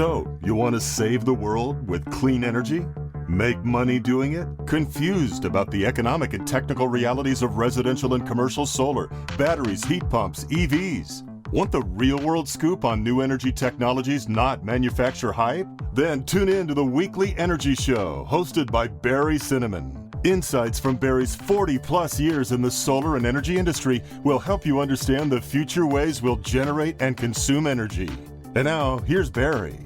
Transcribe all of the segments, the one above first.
So, you want to save the world with clean energy? Make money doing it? Confused about the economic and technical realities of residential and commercial solar, batteries, heat pumps, EVs? Want the real-world scoop on new energy technologies, not manufacturer hype? Then tune in to the Weekly Energy Show, hosted by Barry Cinnamon. Insights from Barry's 40-plus years in the solar and energy industry will help you understand the future ways we'll generate and consume energy. And now, here's Barry.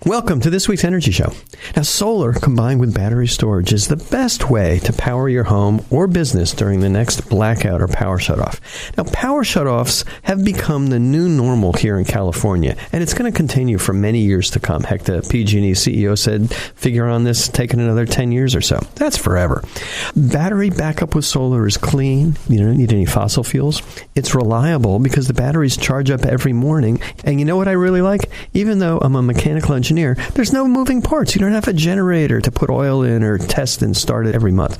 Welcome to this week's Energy Show. Now, solar combined with battery storage is the best way to power your home or business during the next blackout or power shutoff. Now, power shutoffs have become the new normal here in California, and it's going to continue for many years to come. Heck, the PG&E CEO said, figure on this taking another 10 years or so. That's forever. Battery backup with solar is clean. You don't need any fossil fuels. It's reliable because the batteries charge up every morning. And you know what I really like? Even though I'm a mechanical engineer, there's no moving parts. You don't have a generator to put oil in or test and start it every month.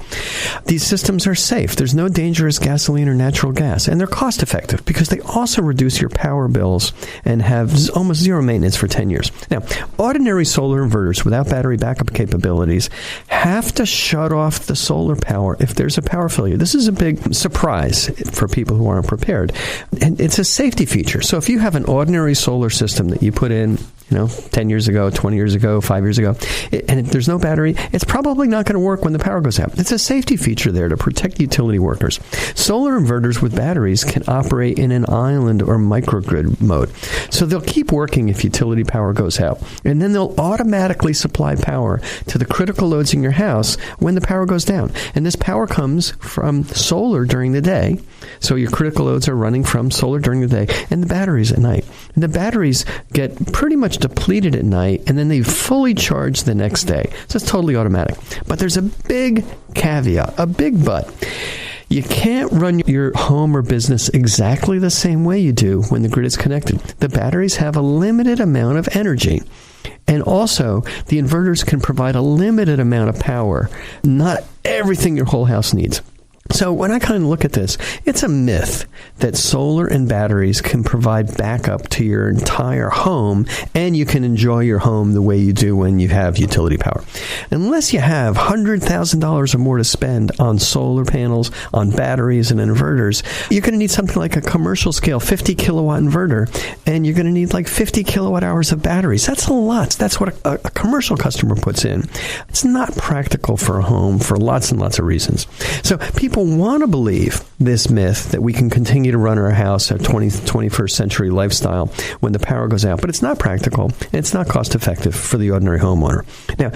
These systems are safe. There's no dangerous gasoline or natural gas. And they're cost effective because they also reduce your power bills and have almost zero maintenance for 10 years. Now, ordinary solar inverters without battery backup capabilities have to shut off the solar power if there's a power failure. This is a big surprise for people who aren't prepared. And it's a safety feature. So if you have an ordinary solar system that you put in 10 years ago, 20 years ago, 5 years ago, and there's no battery, it's probably not going to work when the power goes out. It's a safety feature there to protect utility workers. Solar inverters with batteries can operate in an island or microgrid mode. So they'll keep working if utility power goes out. And then they'll automatically supply power to the critical loads in your house when the power goes down. And this power comes from solar during the day. So your critical loads are running from solar during the day and the batteries at night. And the batteries get pretty much depleted at night, and then they fully charge the next day. So it's totally automatic. But there's a big caveat, a big but. You can't run your home or business exactly the same way you do when the grid is connected. The batteries have a limited amount of energy. And also, the inverters can provide a limited amount of power, not everything your whole house needs. So when I kind of look at this, it's a myth that solar and batteries can provide backup to your entire home, and you can enjoy your home the way you do when you have utility power. Unless you have $100,000 or more to spend on solar panels, on batteries and inverters, you're going to need something like a commercial scale 50 kilowatt inverter, and you're going to need like 50 kilowatt hours of batteries. That's a lot. That's what a commercial customer puts in. It's not practical for a home for lots and lots of reasons. So people want to believe this myth that we can continue to run our house, our 21st century lifestyle, when the power goes out. But it's not practical, and it's not cost effective for the ordinary homeowner. Now,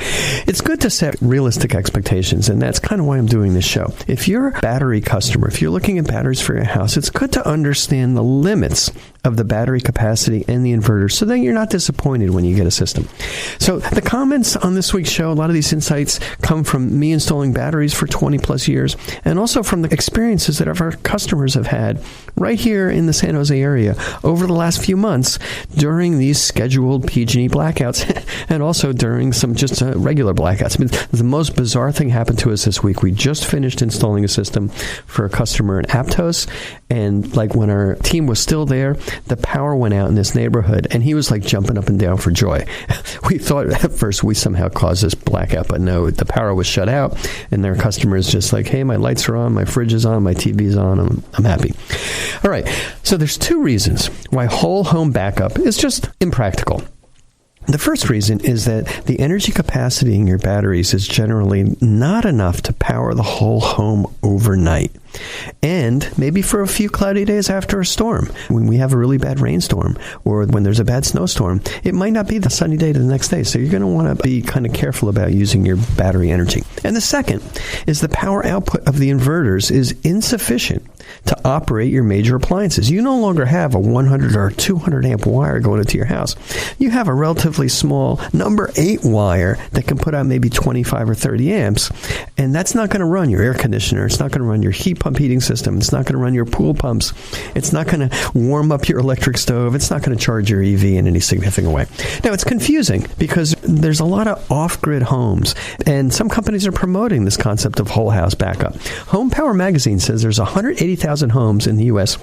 it's good to set realistic expectations, and that's kind of why I'm doing this show. If you're a battery customer, if you're looking at batteries for your house, it's good to understand the limits of the battery capacity and the inverter so that you're not disappointed when you get a system. So the comments on this week's show, a lot of these insights come from me installing batteries for 20 plus years, and also from the experiences that our customers have had right here in the San Jose area over the last few months during these scheduled PG&E blackouts and also during some just regular blackouts. I mean, the most bizarre thing happened to us this week. We just finished installing a system for a customer in Aptos, and like when our team was still there, the power went out in this neighborhood, and he was like jumping up and down for joy. We thought at first we somehow caused this blackout, but no, the power was shut out, and their customer is just like, hey, my lights are on, my fridge is on, my TV is on, I'm happy. All right, so there's two reasons why whole home backup is just impractical. The first reason is that the energy capacity in your batteries is generally not enough to power the whole home overnight. And maybe for a few cloudy days after a storm, when we have a really bad rainstorm or when there's a bad snowstorm, it might not be the sunny day to the next day. So you're going to want to be kind of careful about using your battery energy. And the second is the power output of the inverters is insufficient to operate your major appliances. You no longer have a 100 or 200 amp wire going into your house. You have a relatively small number 8 wire that can put out maybe 25 or 30 amps, and that's not going to run your air conditioner. It's not going to run your heat pump heating system. It's not going to run your pool pumps. It's not going to warm up your electric stove. It's not going to charge your EV in any significant way. Now, it's confusing because there's a lot of off-grid homes, and some companies are promoting this concept of whole house backup. Home Power Magazine says there's 180,000 homes in the U.S.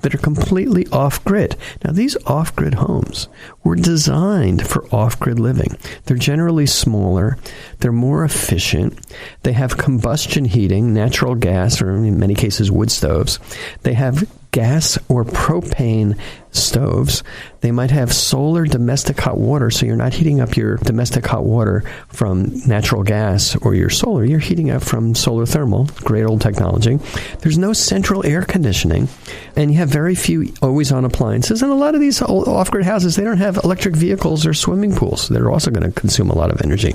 that are completely off-grid. Now, these off-grid homes were designed for off-grid living. They're generally smaller. They're more efficient. They have combustion heating, natural gas, or in many cases wood stoves. They have gas or propane stoves. They might have solar domestic hot water, so you're not heating up your domestic hot water from natural gas or your solar. You're heating up from solar thermal, great old technology. There's no central air conditioning, and you have very few always-on appliances. And a lot of these off-grid houses, they don't have electric vehicles or swimming pools. They're also going to consume a lot of energy.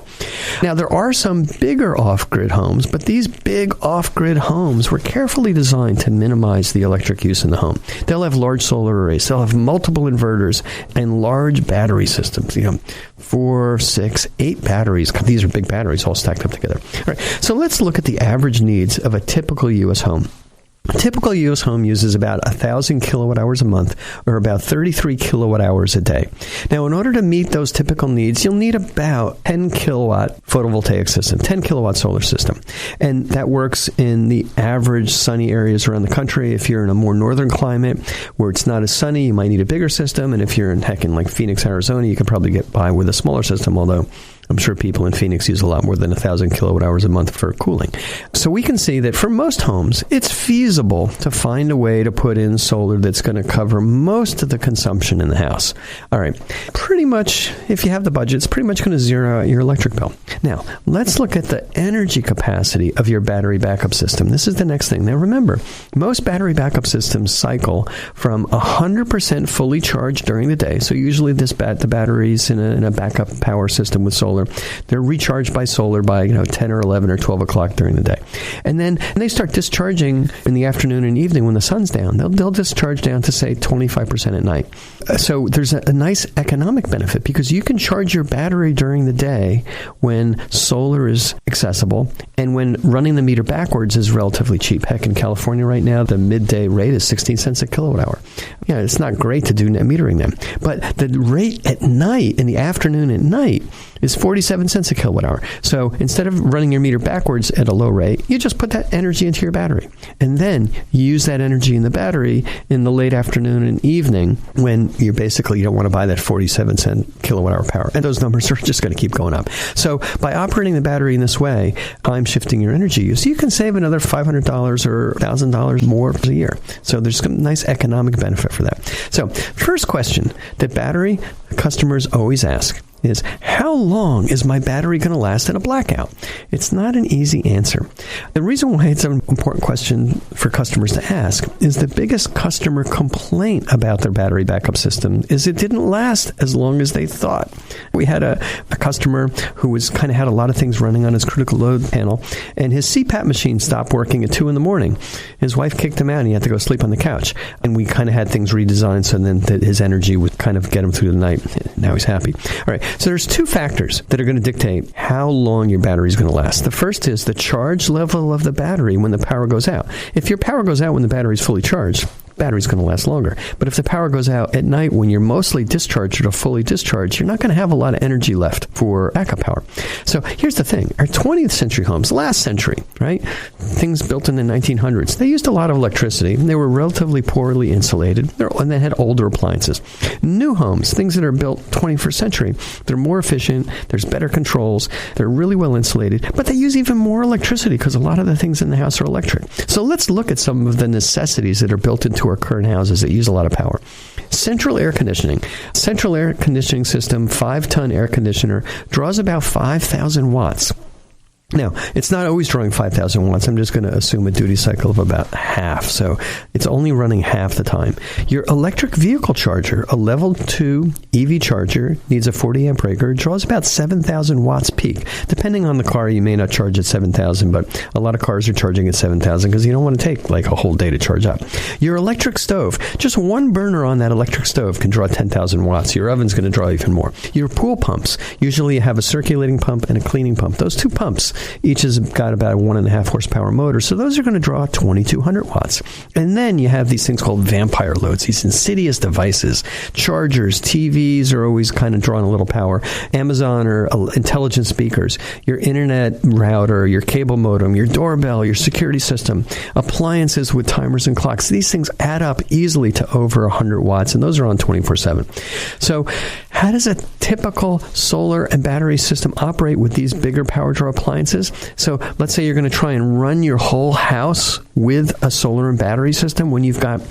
Now, there are some bigger off-grid homes, but these big off-grid homes were carefully designed to minimize the electric use in the home. They'll have large solar arrays. They'll have multiple inverters and large battery systems, 4, 6, 8 batteries. These are big batteries all stacked up together. All right, so let's look at the average needs of a typical U.S. home. A typical U.S. home uses about 1,000 kilowatt hours a month, or about 33 kilowatt hours a day. Now, in order to meet those typical needs, you'll need about 10 kilowatt photovoltaic system, 10 kilowatt solar system. And that works in the average sunny areas around the country. If you're in a more northern climate where it's not as sunny, you might need a bigger system. And if you're in like Phoenix, Arizona, you could probably get by with a smaller system, although I'm sure people in Phoenix use a lot more than 1,000 kilowatt hours a month for cooling. So we can see that for most homes, it's feasible to find a way to put in solar that's going to cover most of the consumption in the house. All right. Pretty much, if you have the budget, it's pretty much going to zero out your electric bill. Now, let's look at the energy capacity of your battery backup system. This is the next thing. Now, remember, most battery backup systems cycle from 100% fully charged during the day. So usually the batteries in a backup power system with solar, they're recharged by solar by 10 or 11 or 12 o'clock during the day. And then they start discharging in the afternoon and evening when the sun's down. They'll discharge down to, say, 25% at night. So there's a nice economic benefit because you can charge your battery during the day when solar is accessible and when running the meter backwards is relatively cheap. Heck, in California right now, the midday rate is 16 cents a kilowatt hour. Yeah, it's not great to do net metering them. But the rate at night, in the afternoon at night, is 47 cents a kilowatt hour. So instead of running your meter backwards at a low rate, you just put that energy into your battery. And then you use that energy in the battery in the late afternoon and evening when you don't want to buy that 47 cent kilowatt hour power. And those numbers are just going to keep going up. So by operating the battery in this way, time shifting your energy use, you can save another $500 or $1,000 more a year. So there's a nice economic benefit for that. So first question that battery customers always ask is, how long is my battery going to last in a blackout? It's not an easy answer. The reason why it's an important question for customers to ask is the biggest customer complaint about their battery backup system is it didn't last as long as they thought. We had a customer who had a lot of things running on his critical load panel, and his CPAP machine stopped working at 2 a.m. His wife kicked him out, and he had to go sleep on the couch. And we kind of had things redesigned so then that his energy would kind of get him through the night. Now he's happy. All right. So there's two factors that are going to dictate how long your battery is going to last. The first is the charge level of the battery when the power goes out. If your power goes out when the battery is fully charged, battery's going to last longer. But if the power goes out at night when you're mostly discharged or fully discharged, you're not going to have a lot of energy left for backup power. So here's the thing. Our 20th century homes, last century, right? Things built in the 1900s, they used a lot of electricity. They were relatively poorly insulated, and they had older appliances. New homes, things that are built 21st century, they're more efficient, there's better controls, they're really well insulated, but they use even more electricity because a lot of the things in the house are electric. So let's look at some of the necessities that are built into our current houses that use a lot of power. Central air conditioning. Central air conditioning system, 5-ton air conditioner, draws about 5,000 watts. Now, it's not always drawing 5,000 watts. I'm just going to assume a duty cycle of about half. So it's only running half the time. Your electric vehicle charger, a level 2 EV charger, needs a 40 amp breaker, draws about 7,000 watts peak. Depending on the car, you may not charge at 7,000, but a lot of cars are charging at 7,000 because you don't want to take like a whole day to charge up. Your electric stove, just one burner on that electric stove can draw 10,000 watts. Your oven's going to draw even more. Your pool pumps, usually you have a circulating pump and a cleaning pump. Those two pumps Each has got about a 1.5 horsepower motor. So those are going to draw 2,200 watts. And then you have these things called vampire loads, these insidious devices. Chargers, TVs are always kind of drawing a little power. Amazon or intelligent speakers, your internet router, your cable modem, your doorbell, your security system, appliances with timers and clocks. These things add up easily to over 100 watts, and those are on 24/7. So how does a typical solar and battery system operate with these bigger power draw appliances? So let's say you're going to try and run your whole house with a solar and battery system when you've got,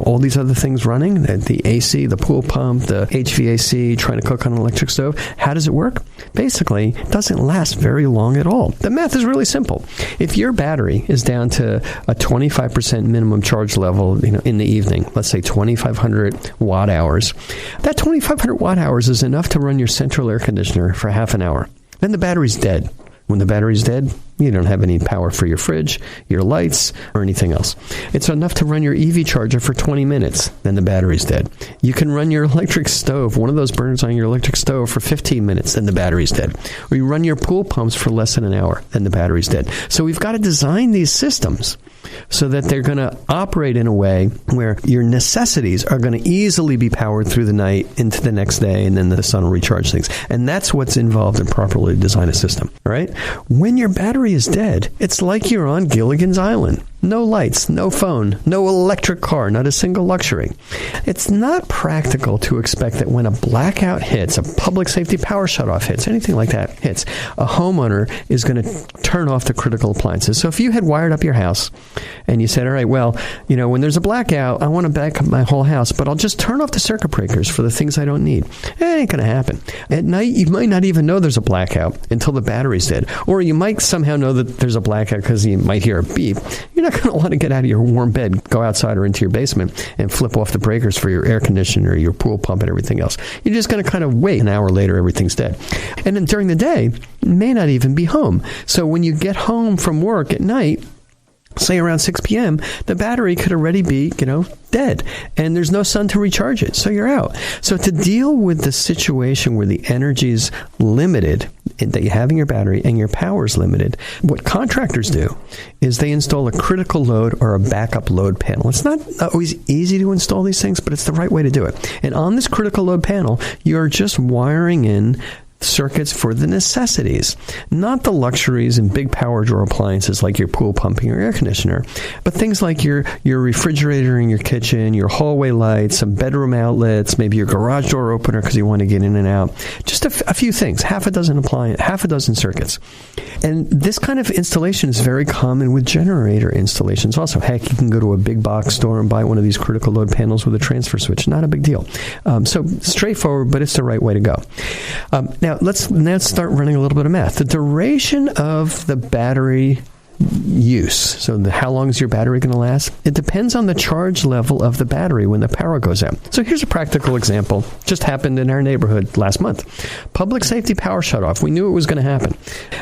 all these other things running, the AC, the pool pump, the HVAC, trying to cook on an electric stove. How does it work? Basically, it doesn't last very long at all. The math is really simple. If your battery is down to a 25% minimum charge level, in the evening, let's say 2,500 watt hours, that 2,500 watt hours is enough to run your central air conditioner for half an hour. Then the battery's dead. When the battery's dead, you don't have any power for your fridge, your lights, or anything else. It's enough to run your EV charger for 20 minutes. Then the battery's dead. You can run your electric stove, one of those burners on your electric stove, for 15 minutes. Then the battery's dead. Or you run your pool pumps for less than an hour. Then the battery's dead. So we've got to design these systems so that they're going to operate in a way where your necessities are going to easily be powered through the night into the next day, and then the sun will recharge things. And that's what's involved in properly design a system. All right? When your battery is dead, it's like you're on Gilligan's Island. No lights, no phone, no electric car, not a single luxury. It's not practical to expect that when a blackout hits, a public safety power shutoff hits, anything like that hits, a homeowner is going to turn off the critical appliances. So if you had wired up your house and you said, all right, well, when there's a blackout, I want to back up my whole house, but I'll just turn off the circuit breakers for the things I don't need. It ain't going to happen. At night, you might not even know there's a blackout until the battery's dead. Or you might somehow know that there's a blackout because you might hear a beep. You're not going to want to get out of your warm bed, go outside or into your basement and flip off the breakers for your air conditioner, your pool pump, and everything else. You're just going to kind of wait. An hour later, everything's dead. And then during the day, you may not even be home. So when you get home from work at night, say around 6 p.m., the battery could already be, dead. And there's no sun to recharge it. So you're out. So to deal with the situation where the energy's limited, that you have in your battery, and your power's limited, what contractors do is they install a critical load or a backup load panel. It's not always easy to install these things, but it's the right way to do it. And on this critical load panel, you're just wiring in circuits for the necessities, not the luxuries and big power draw appliances like your pool pumping or air conditioner, but things like your refrigerator in your kitchen, your hallway lights, some bedroom outlets, maybe your garage door opener because you want to get in and out. Just a few things, half a dozen circuits. And this kind of installation is very common with generator installations also. Heck, you can go to a big box store and buy one of these critical load panels with a transfer switch. Not a big deal. So straightforward, but it's the right way to go. Now, let's start running a little bit of math. The duration of the battery use, so how long is your battery going to last? It depends on the charge level of the battery when the power goes out. So here's a practical example. Just happened in our neighborhood last month. Public safety power shutoff. We knew it was going to happen.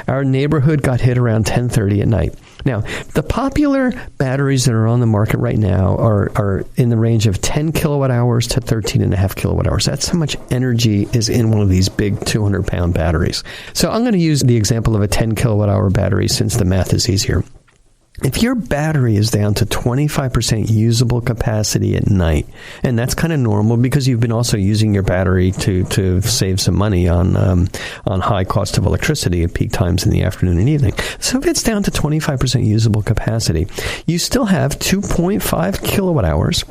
Our neighborhood got hit around 10:30 at night. Now, the popular batteries that are on the market right now are in the range of 10 kilowatt hours to 13.5 kilowatt hours. That's how much energy is in one of these big 200-pound batteries. So I'm going to use the example of a 10 kilowatt hour battery since the math is easier. If your battery is down to 25% usable capacity at night, and that's kind of normal because you've been also using your battery to save some money on high cost of electricity at peak times in the afternoon and evening. So if it's down to 25% usable capacity, you still have 2.5 kilowatt hours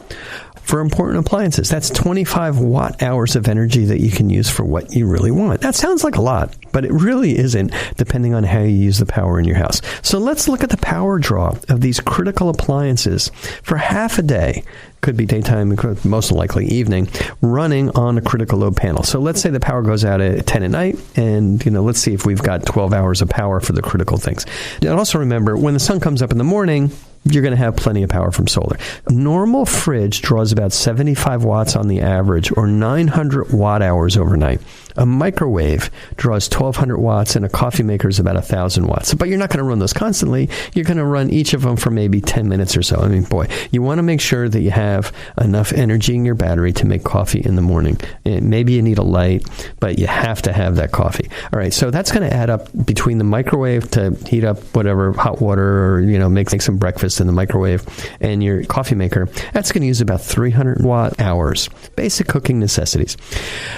for important appliances. That's 25 watt hours of energy that you can use for what you really want. That sounds like a lot, but it really isn't, depending on how you use the power in your house. So let's look at the power draw of these critical appliances for half a day. Could be daytime, most likely evening, running on a critical load panel. So let's say the power goes out at 10 at night, and let's see if we've got 12 hours of power for the critical things. And also remember, when the sun comes up in the morning, you're going to have plenty of power from solar. A normal fridge draws about 75 watts on the average, or 900 watt hours overnight. A microwave draws 1,200 watts, and a coffee maker is about 1,000 watts. But you're not going to run those constantly. You're going to run each of them for maybe 10 minutes or so. I mean, boy, you want to make sure that you have enough energy in your battery to make coffee in the morning. And maybe you need a light, but you have to have that coffee. All right, so that's going to add up between the microwave to heat up whatever, hot water, or make some breakfast in the microwave, and your coffee maker. That's going to use about 300 watt hours. Basic cooking necessities.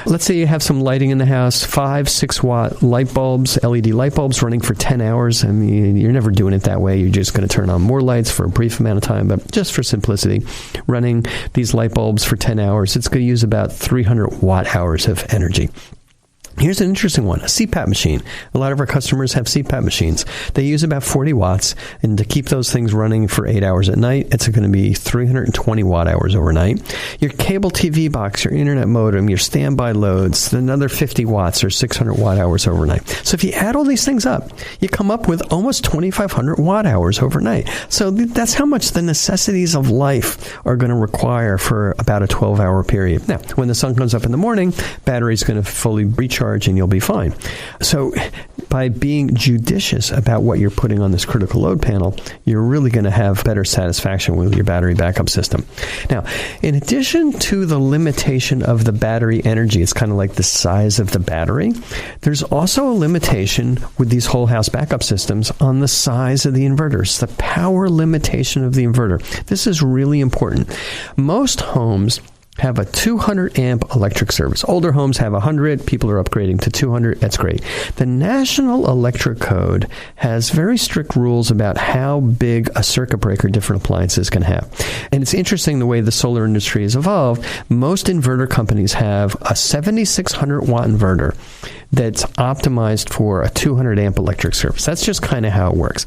Let's say you have some lighting in the house, 5-6 watt light bulbs, LED light bulbs running for 10 hours. I mean, you're never doing it that way. You're just going to turn on more lights for a brief amount of time, but just for simplicity, running these light bulbs for 10 hours, it's going to use about 300 watt hours of energy. Here's an interesting one, a CPAP machine. A lot of our customers have CPAP machines. They use about 40 watts, and to keep those things running for 8 hours at night, it's going to be 320 watt hours overnight. Your cable TV box, your internet modem, your standby loads, another 50 watts or 600 watt hours overnight. So if you add all these things up, you come up with almost 2,500 watt hours overnight. So that's how much the necessities of life are going to require for about a 12-hour period. Now, when the sun comes up in the morning, battery's going to fully recharge and you'll be fine. So by being judicious about what you're putting on this critical load panel, you're really going to have better satisfaction with your battery backup system. Now, in addition to the limitation of the battery energy, it's kind of like the size of the battery, there's also a limitation with these whole house backup systems on the size of the inverters, the power limitation of the inverter. This is really important. Most homes have a 200 amp electric service. Older homes have 100. People are upgrading to 200. That's great. The National Electric Code has very strict rules about how big a circuit breaker different appliances can have. And it's interesting the way the solar industry has evolved. Most inverter companies have a 7,600 watt inverter that's optimized for a 200 amp electric service. That's just kind of how it works.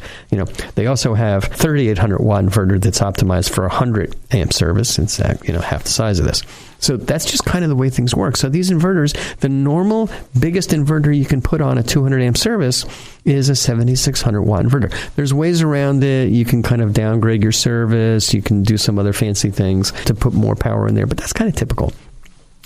They also have 3,800 watt inverter that's optimized for a 100 amp service. It's half the size of this. So that's just kind of the way things work. So these inverters, the normal biggest inverter you can put on a 200 amp service is a 7,600 watt inverter. There's ways around it. You can kind of downgrade your service. You can do some other fancy things to put more power in there, but that's kind of typical.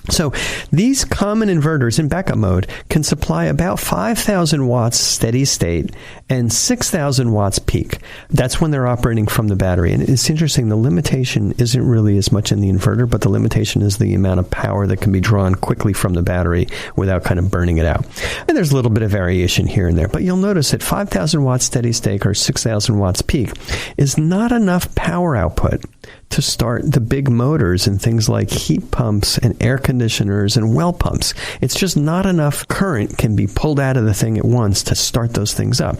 So these common inverters in backup mode can supply about 5,000 watts steady state and 6,000 watts peak. That's when they're operating from the battery. And it's interesting, the limitation isn't really as much in the inverter, but the limitation is the amount of power that can be drawn quickly from the battery without kind of burning it out. And there's a little bit of variation here and there, but you'll notice that 5,000 watts steady state or 6,000 watts peak is not enough power output to start the big motors and things like heat pumps and air conditioners and well pumps. It's just not enough current can be pulled out of the thing at once to start those things up.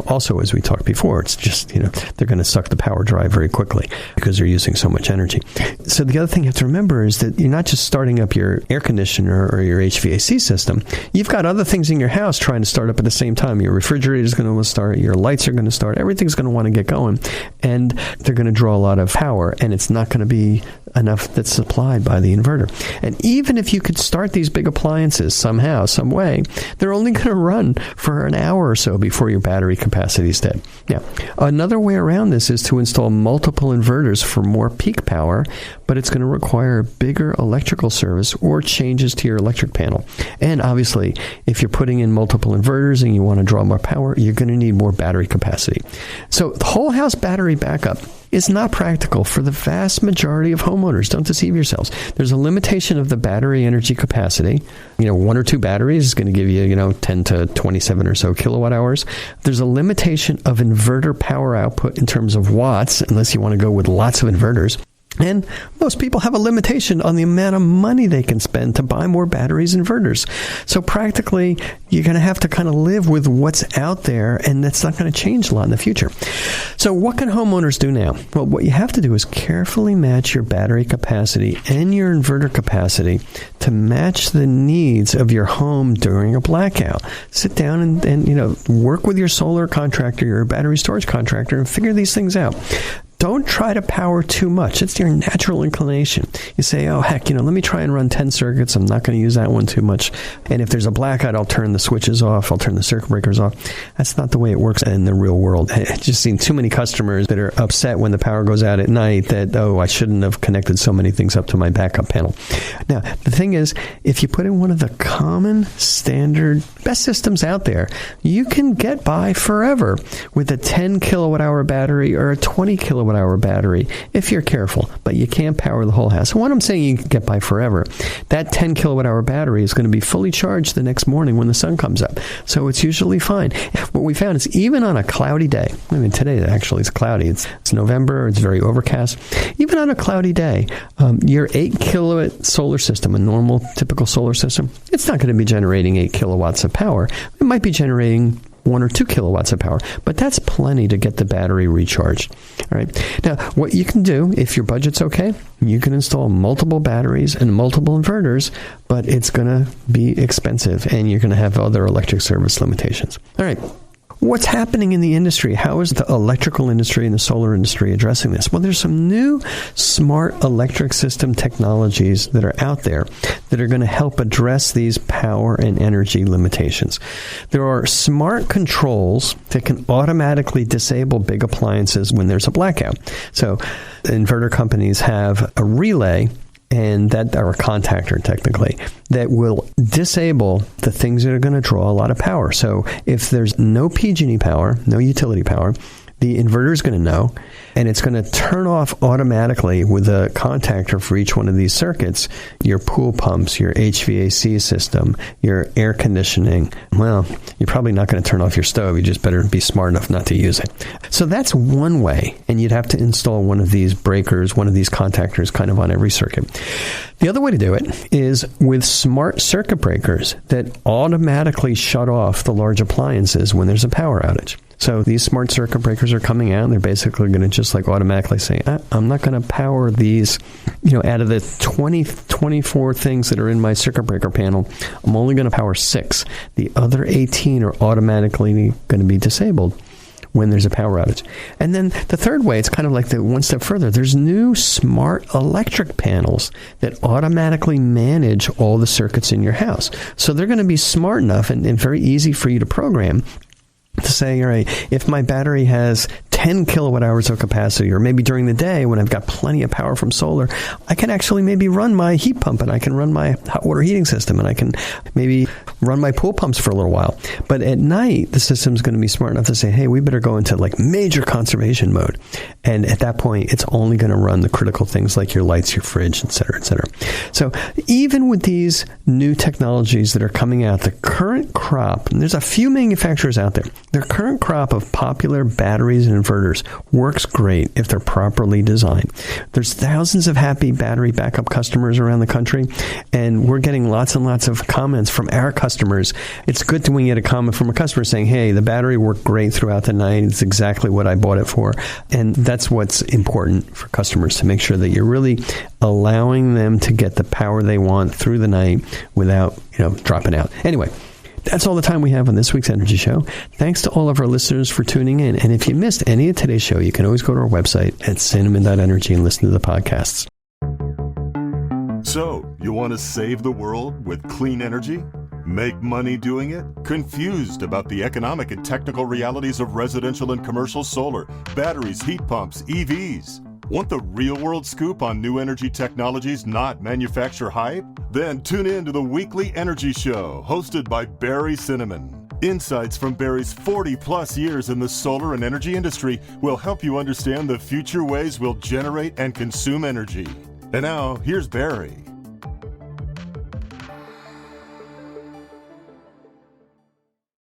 Also, as we talked before, it's just, they're going to suck the power dry very quickly because they're using so much energy. So the other thing you have to remember is that you're not just starting up your air conditioner or your HVAC system. You've got other things in your house trying to start up at the same time. Your refrigerator is going to start, your lights are going to start, everything's going to want to get going, and they're going to draw a lot of power, and it's not going to be enough that's supplied by the inverter. And even if you could start these big appliances somehow, some way, they're only going to run for an hour or so before your battery capacity is dead. Now, another way around this is to install multiple inverters for more peak power, but it's going to require a bigger electrical service or changes to your electric panel. And obviously, if you're putting in multiple inverters and you want to draw more power, you're going to need more battery capacity. So the whole house battery backup is not practical for the vast majority of homeowners. Don't deceive yourselves. There's a limitation of the battery energy capacity. 1 or 2 batteries is going to give you, 10 to 27 or so kilowatt hours. There's a limitation of inverter power output in terms of watts, unless you want to go with lots of inverters. And most people have a limitation on the amount of money they can spend to buy more batteries and inverters. So practically, you're going to have to kind of live with what's out there, and that's not going to change a lot in the future. So what can homeowners do now? Well, what you have to do is carefully match your battery capacity and your inverter capacity to match the needs of your home during a blackout. Sit down and work with your solar contractor, your battery storage contractor, and figure these things out. don't try to power too much. It's your natural inclination. You say, oh, heck, let me try and run 10 circuits. I'm not going to use that one too much. And if there's a blackout, I'll turn the switches off. I'll turn the circuit breakers off. That's not the way it works in the real world. I've just seen too many customers that are upset when the power goes out at night that, oh, I shouldn't have connected so many things up to my backup panel. Now, the thing is, if you put in one of the common, standard, best systems out there, you can get by forever with a 10 kilowatt hour battery or a 20 kilowatt hour battery if you're careful, but you can't power the whole house. And when I'm saying you can get by forever, that 10 kilowatt hour battery is going to be fully charged the next morning when the sun comes up. So it's usually fine. What we found is even on a cloudy day, I mean, today actually it's cloudy. It's November. It's very overcast. Even on a cloudy day, your 8 kilowatt solar system, a normal, typical solar system, it's not going to be generating 8 kilowatts of power. It might be generating 1 or 2 kilowatts of power, but that's plenty to get the battery recharged. All right. Now, what you can do, if your budget's okay, you can install multiple batteries and multiple inverters, but it's going to be expensive and you're going to have other electric service limitations. All right. What's happening in the industry? How is the electrical industry and the solar industry addressing this? Well, there's some new smart electric system technologies that are out there that are going to help address these power and energy limitations. There are smart controls that can automatically disable big appliances when there's a blackout. So inverter companies have a relay and that are a contactor technically, that will disable the things that are going to draw a lot of power. So if there's no PG&E power, no utility power, the inverter is going to know, and it's going to turn off automatically with a contactor for each one of these circuits, your pool pumps, your HVAC system, your air conditioning. Well, you're probably not going to turn off your stove. You just better be smart enough not to use it. So that's one way, and you'd have to install one of these breakers, one of these contactors kind of on every circuit. The other way to do it is with smart circuit breakers that automatically shut off the large appliances when there's a power outage. So these smart circuit breakers are coming out, and they're basically going to just like automatically say, I'm not going to power these, out of the 24 things that are in my circuit breaker panel, I'm only going to power 6. The other 18 are automatically going to be disabled when there's a power outage. And then the third way, it's kind of like the one step further. There's new smart electric panels that automatically manage all the circuits in your house. So they're going to be smart enough and very easy for you to program to say, all right, if my battery has 10 kilowatt hours of capacity, or maybe during the day when I've got plenty of power from solar, I can actually maybe run my heat pump, and I can run my hot water heating system, and I can maybe run my pool pumps for a little while. But at night, the system's going to be smart enough to say, hey, we better go into like major conservation mode. And at that point, it's only going to run the critical things like your lights, your fridge, et cetera, et cetera. So even with these new technologies that are coming out, the current crop, and there's a few manufacturers out there, their current crop of popular batteries and inverters works great if they're properly designed. There's thousands of happy battery backup customers around the country, and we're getting lots and lots of comments from our customers. It's good when you get a comment from a customer saying, hey, the battery worked great throughout the night. It's exactly what I bought it for. And that's what's important for customers, to make sure that you're really allowing them to get the power they want through the night without, dropping out. Anyway, that's all the time we have on this week's Energy Show. Thanks to all of our listeners for tuning in. And if you missed any of today's show, you can always go to our website at cinnamon.energy and listen to the podcasts. So, you want to save the world with clean energy? Make money doing it? Confused about the economic and technical realities of residential and commercial solar, batteries, heat pumps, EVs? Want the real-world scoop on new energy technologies, not manufacturer hype? Then tune in to the Weekly Energy Show, hosted by Barry Cinnamon. Insights from Barry's 40-plus years in the solar and energy industry will help you understand the future ways we'll generate and consume energy. And now, here's Barry.